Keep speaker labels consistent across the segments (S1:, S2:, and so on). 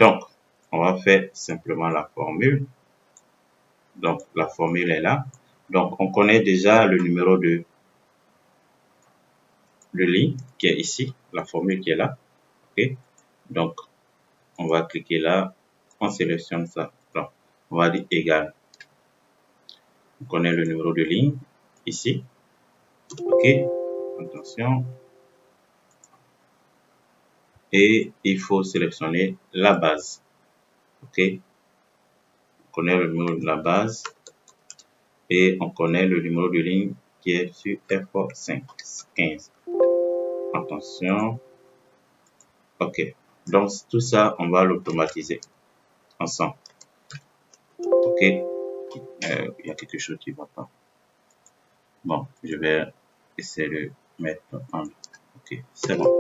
S1: Donc, on va faire simplement la formule. Donc, la formule est là. Donc, on connaît déjà le numéro de ligne qui est ici, la formule qui est là. OK? Donc, on va cliquer là, on sélectionne ça. Donc, on va dire égal. On connaît le numéro de ligne ici. OK? Attention. Et il faut sélectionner la base. OK? On connaît le numéro de la base. Et on connaît le numéro de ligne qui est sur F15. Attention. OK. Donc, tout ça, on va l'automatiser ensemble. OK. Il y a quelque chose qui ne va pas. Bon, je vais essayer de mettre en... OK, c'est bon.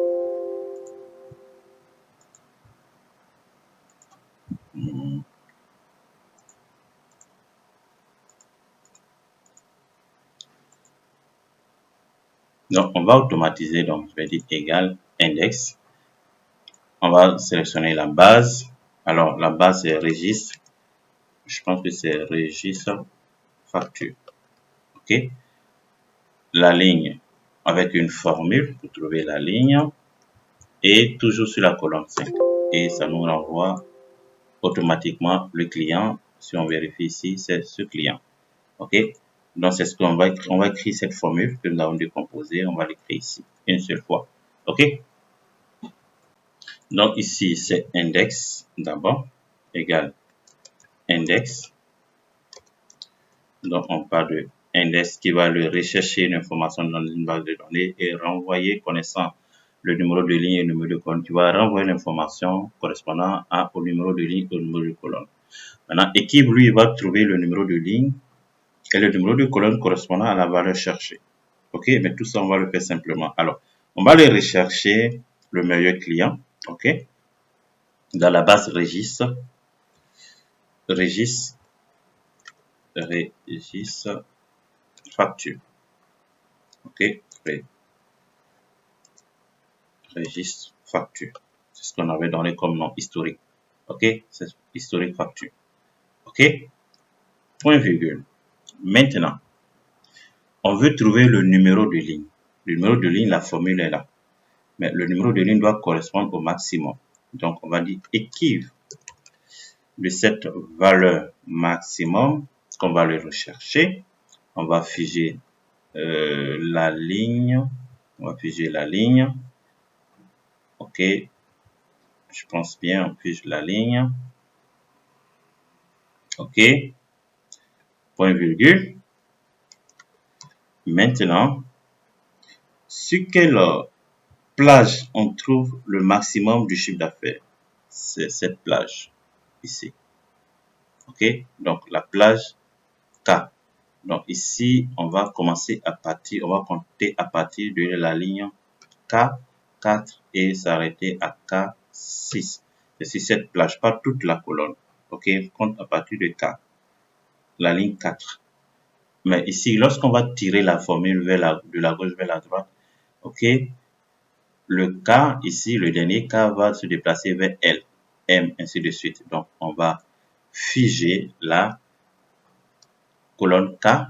S1: Donc, on va automatiser. Donc, je vais dire égal index. On va sélectionner la base. Alors, la base, c'est registre. Je pense que c'est registre facture. OK. La ligne avec une formule pour trouver la ligne. Et toujours sur la colonne 5. Et ça nous renvoie automatiquement le client. Si on vérifie ici, c'est ce client. OK. Donc, c'est ce qu'on va écrire. On va écrire cette formule que nous avons décomposée. On va l'écrire ici une seule fois. OK. Donc, ici, c'est index d'abord égal index. Donc, on parle de index qui va le rechercher une information dans une base de données et renvoyer connaissant le numéro de ligne et le numéro de colonne. Tu vas renvoyer l'information correspondant au numéro de ligne et au numéro de colonne. Maintenant, équipe, lui, va trouver le numéro de ligne et le numéro de colonne correspondant à la valeur cherchée. OK, mais tout ça, on va le faire simplement. Alors, on va aller rechercher le meilleur client. OK, dans la base registre facture. OK, registre facture. C'est ce qu'on avait donné comme nom historique. OK, c'est historique facture. OK, point virgule. Maintenant, on veut trouver le numéro de ligne. Le numéro de ligne, la formule est là. Mais le numéro de ligne doit correspondre au maximum. Donc, on va dire équive de cette valeur maximum qu'on va le rechercher. On va figer la ligne. On va figer la ligne. OK. Je pense bien, on fige la ligne. OK. Point virgule. Maintenant, sur quelle plage on trouve le maximum du chiffre d'affaires? C'est cette plage ici. OK. Donc, la plage K. Donc, ici, on va commencer à partir, on va compter à partir de la ligne K4 et s'arrêter à K6. C'est sur cette plage, pas toute la colonne. OK, compte à partir de K, la ligne 4. Mais ici, lorsqu'on va tirer la formule de la gauche vers la droite, OK, le K, ici, le dernier K va se déplacer vers L, M, ainsi de suite. Donc, on va figer la colonne K.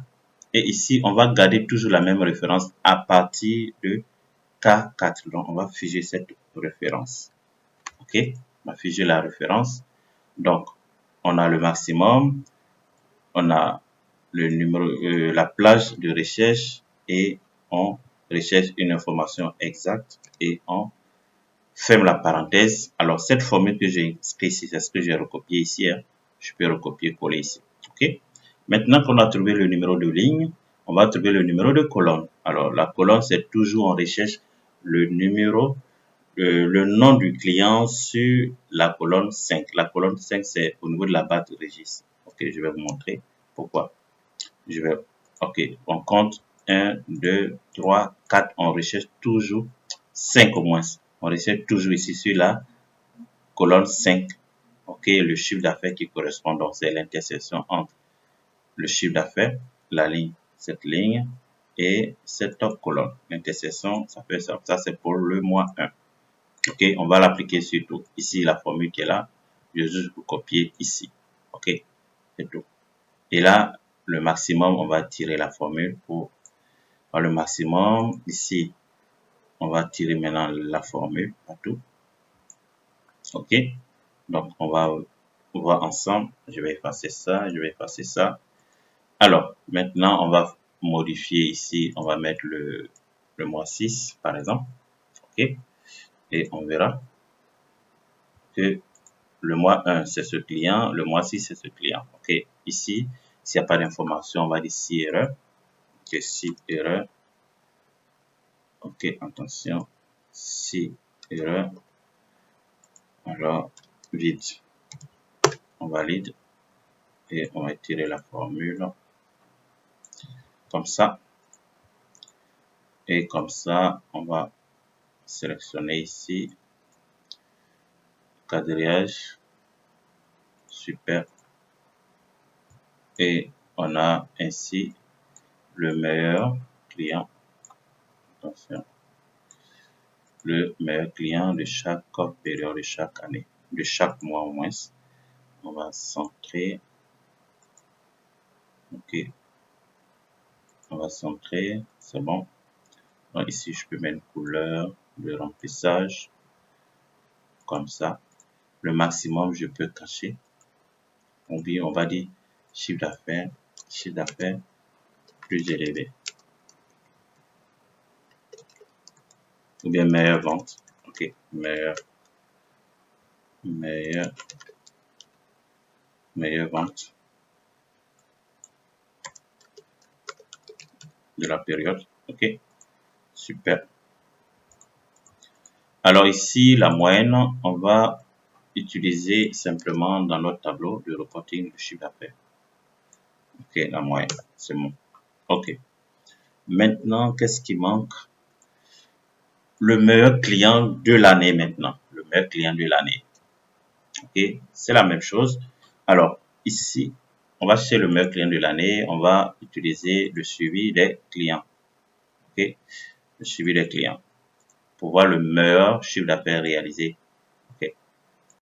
S1: Et ici, on va garder toujours la même référence à partir de K4. Donc, on va figer cette référence. OK? On va figer la référence. Donc, on a le maximum. On a le numéro, la plage de recherche et on recherche une information exacte et on ferme la parenthèse. Alors, cette formule que j'ai inscrite ici, c'est ce que j'ai recopié ici. Hein. Je peux recopier-coller ici. OK? Maintenant qu'on a trouvé le numéro de ligne, on va trouver le numéro de colonne. Alors, la colonne, c'est toujours en recherche le numéro, le nom du client sur la colonne 5. La colonne 5, c'est au niveau de la barre de registre. OK, je vais vous montrer pourquoi. OK, on compte 1, 2, 3, 4. On recherche toujours 5 au moins. On recherche toujours ici sur la colonne 5. OK, le chiffre d'affaires qui correspond, donc c'est l'intersection entre le chiffre d'affaires, la ligne, cette ligne et cette colonne. L'intersection, ça fait ça. Ça, c'est pour le mois 1. OK, on va l'appliquer sur tout. Ici, la formule qui est là, Je vais juste vous copier ici. OK? C'est tout. Et là, le maximum, on va tirer la formule pour le maximum. Ici, on va tirer maintenant la formule partout. OK? Donc, on va voir ensemble. Je vais effacer ça, je vais effacer ça. Alors, maintenant, on va modifier ici. On va mettre le mois 6, par exemple. OK? Et on verra que le mois 1, c'est ce client. Le mois 6, c'est ce client. OK? Ici, s'il n'y a pas d'information, on va dire si erreur. OK, si erreur. OK, attention. Si erreur. Alors, vide. On valide. Et on va tirer la formule. Comme ça. Et comme ça, on va sélectionner ici. Quadrillage. Super. Et on a ainsi le meilleur client. Attention. Le meilleur client de chaque période, de chaque année, de chaque mois au moins. On va centrer. OK. On va centrer. C'est bon. Donc ici, je peux mettre une couleur de remplissage. Comme ça. Le maximum, je peux cacher. On va dire chiffre d'affaires plus élevé. Ou bien meilleure vente. OK. Meilleure vente de la période. OK. Super. Alors ici, la moyenne, on va utiliser simplement dans notre tableau de reporting le chiffre d'affaires. OK, la moyenne, c'est bon. OK. Maintenant, qu'est-ce qui manque? Le meilleur client de l'année maintenant. Le meilleur client de l'année. OK, c'est la même chose. Alors, ici, on va chercher le meilleur client de l'année. On va utiliser le suivi des clients. OK, le suivi des clients. Pour voir le meilleur chiffre d'affaires réalisé